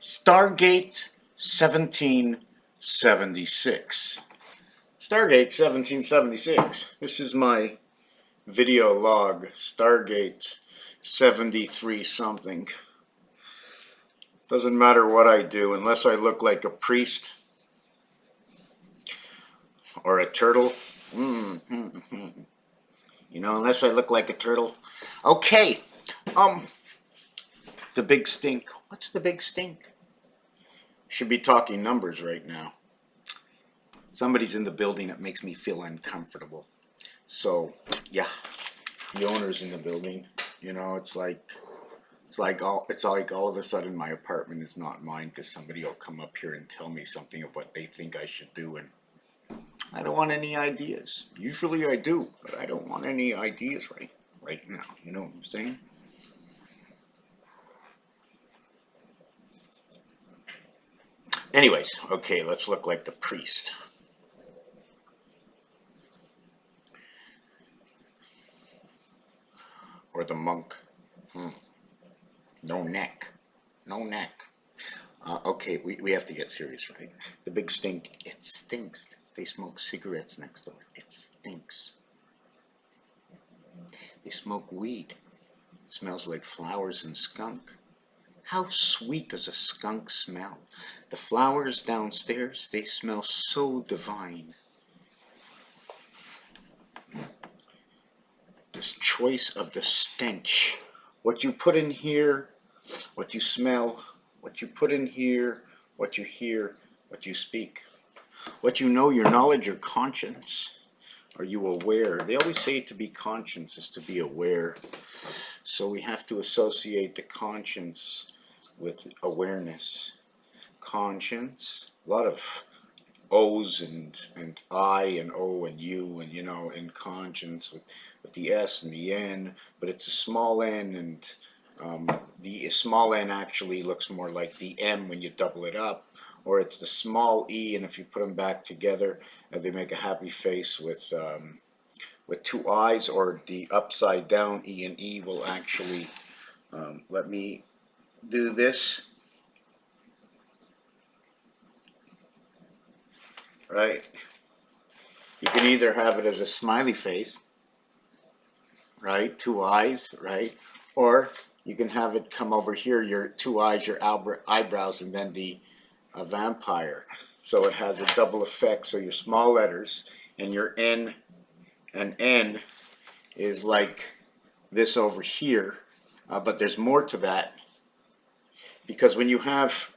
Stargate 1776. Stargate 1776. This is my video log. Stargate 73 something. Doesn't matter what I do unless I look like a priest or a turtle. You know, unless I look like a turtle. Okay. The big stink. What's the big stink? Should be talking numbers right now. Somebody's in the building that makes me feel uncomfortable. So, yeah, the owner's in the building. You know, it's like all of a sudden my apartment is not mine because somebody will come up here and tell me something of what they think I should do, and I don't want any ideas. Usually I do, but I don't want any ideas right now. You know what I'm saying? Anyways, okay, let's look like the priest. Or the monk. No neck. No neck. Okay, we have to get serious, right? The big stink. It stinks. They smoke cigarettes next door. It stinks. They smoke weed. It smells like flowers and skunk. How sweet does a skunk smell? The flowers downstairs, they smell so divine. This choice of the stench. What you put in here, what you smell, what you put in here, what you hear, what you speak. What you know, your knowledge, your conscience. Are you aware? They always say to be conscious is to be aware. So we have to associate the conscience with awareness. Conscience, a lot of O's and I and O and U, and you know, in conscience with the S and the N, but it's a small n, and the small n actually looks more like the M when you double it up, or it's the small e, and if you put them back together, they make a happy face with two eyes, or the upside down E and E will actually, let me do this, right? You can either have it as a smiley face, right, two eyes, right, or you can have it come over here, your two eyes, your eyebrows, and then the vampire. So it has a double effect. So your small letters and your N and N is like this over here, but there's more to that, because when you have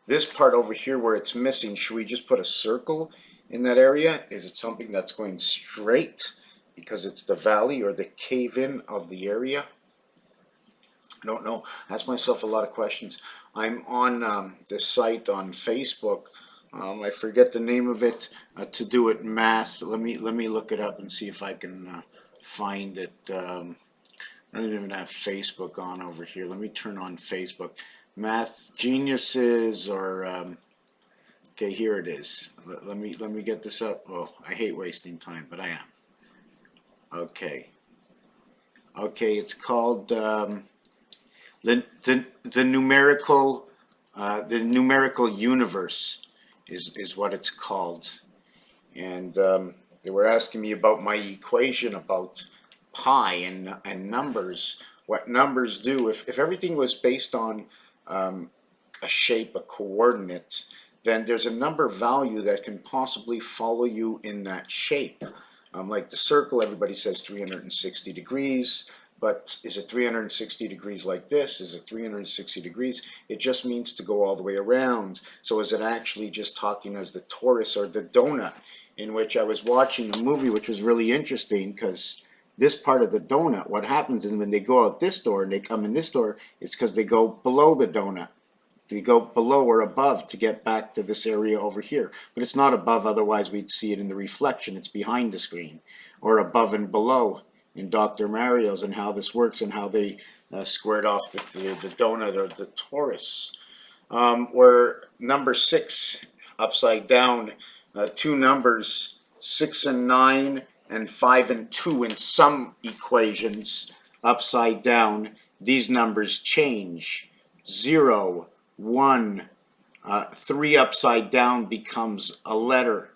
this part over here where it's missing, should we just put a circle in that area? Is it something that's going straight because it's the valley or the cave-in of the area? I don't know. I ask myself a lot of questions. I'm on this site on Facebook. I forget the name of it. To do it math. Let me look it up and see if I can find it. I don't even have Facebook on over here. Let me turn on Facebook. Math Geniuses, or okay, here it is. Let me get this up. Oh, I hate wasting time, but I am. Okay, it's called the numerical universe is what it's called, and they were asking me about my equation about pi and numbers. What numbers do if everything was based on a shape, a coordinate, then there's a number value that can possibly follow you in that shape. Like the circle, everybody says 360 degrees, but is it 360 degrees like this? Is it 360 degrees? It just means to go all the way around. So is it actually just talking as the torus or the donut, in which I was watching a movie which was really interesting, because this part of the donut, what happens is when they go out this door and they come in this door, it's because they go below the donut. They go below or above to get back to this area over here. But it's not above, otherwise we'd see it in the reflection. It's behind the screen. Or above and below in Dr. Mario's, and how this works and how they squared off the donut or the torus. Where number 6 upside down, two numbers, 6 and 9, and 5 and 2 in some equations upside down, these numbers change. 0, 1. 3 upside down becomes a letter,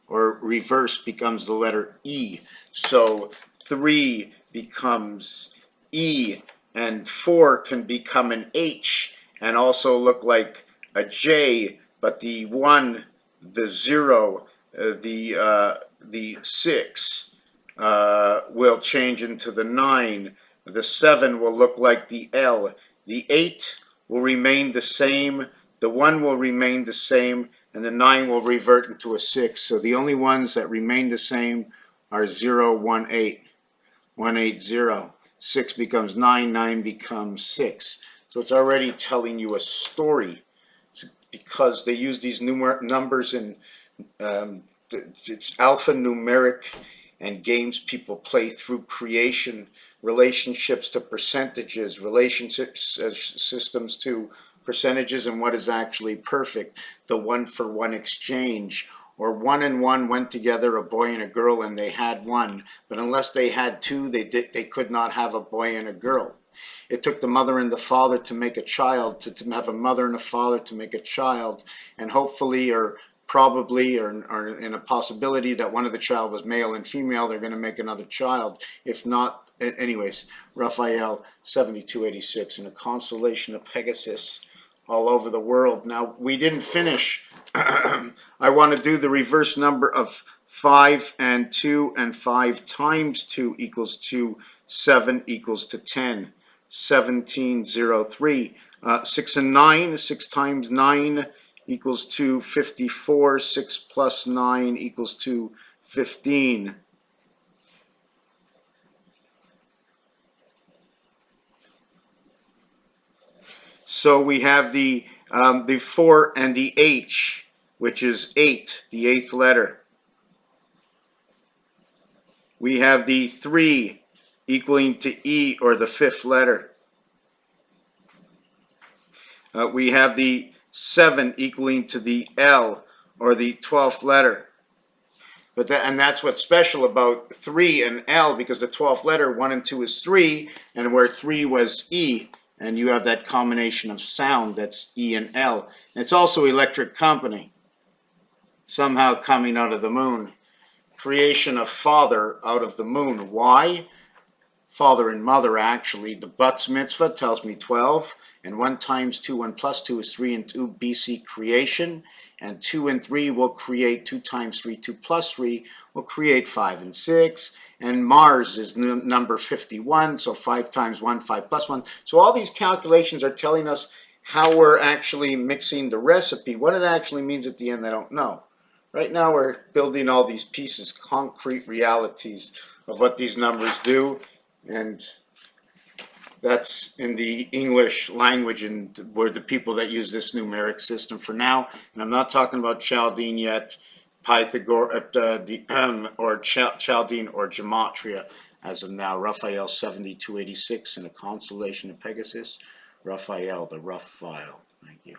or reverse becomes the letter E. So 3 becomes E, and 4 can become an H and also look like a J, but the 1, the 0, the 6 will change into the 9. The 7 will look like the L. The 8 will remain the same. The 1 will remain the same, and the 9 will revert into a 6. So the only ones that remain the same are 0, 1, 8. 1, 8, 0. 6 becomes 9, 9 becomes 6. So it's already telling you a story. It's because they use these numbers in it's alphanumeric and games people play through creation, relationships to percentages, relationship systems to percentages, and what is actually perfect, the one-for-one exchange, or 1 and 1 went together, a boy and a girl, and they had 1, but unless they had 2, they could not have a boy and a girl. It took the mother and the father to make a child, to have a mother and a father to make a child, and hopefully, or probably, or in a possibility that one of the child was male and female, they're going to make another child. If not, anyways, Raphael 7286 in a constellation of Pegasus all over the world. Now, we didn't finish. I want to do the reverse number of 5 and 2, and 5 times 2 equals 2, 7 equals to 10, 1703. 6 and 9, 6 times 9 equals to 54, 6 plus 9 equals to 15. So we have the 4 and the H, which is 8, the 8th letter. We have the 3 equaling to E, or the 5th letter. We have the 7 equaling to the L, or the 12th letter. And that's what's special about 3 and L, because the 12th letter, 1 and 2 is 3, and where 3 was E, and you have that combination of sound that's E and L. And it's also Electric Company, somehow coming out of the moon. Creation of father out of the moon. Why? Father and mother, actually. The Butz mitzvah tells me 12, and 1 times 2, 1 plus 2 is 3 and 2 BC creation, and 2 and 3 will create 2 times 3, 2 plus 3 will create 5 and 6, and Mars is number 51, so 5 times 1, 5 plus 1. So all these calculations are telling us how we're actually mixing the recipe. What it actually means at the end, I don't know. Right now we're building all these pieces, concrete realities of what these numbers do, and that's in the English language, and where the people that use this numeric system for now. And I'm not talking about Chaldean yet, Pythagoras, or Chaldean or Gematria as of now. Raphael 7286 in a constellation of Pegasus. Raphael, the rough file. Thank you.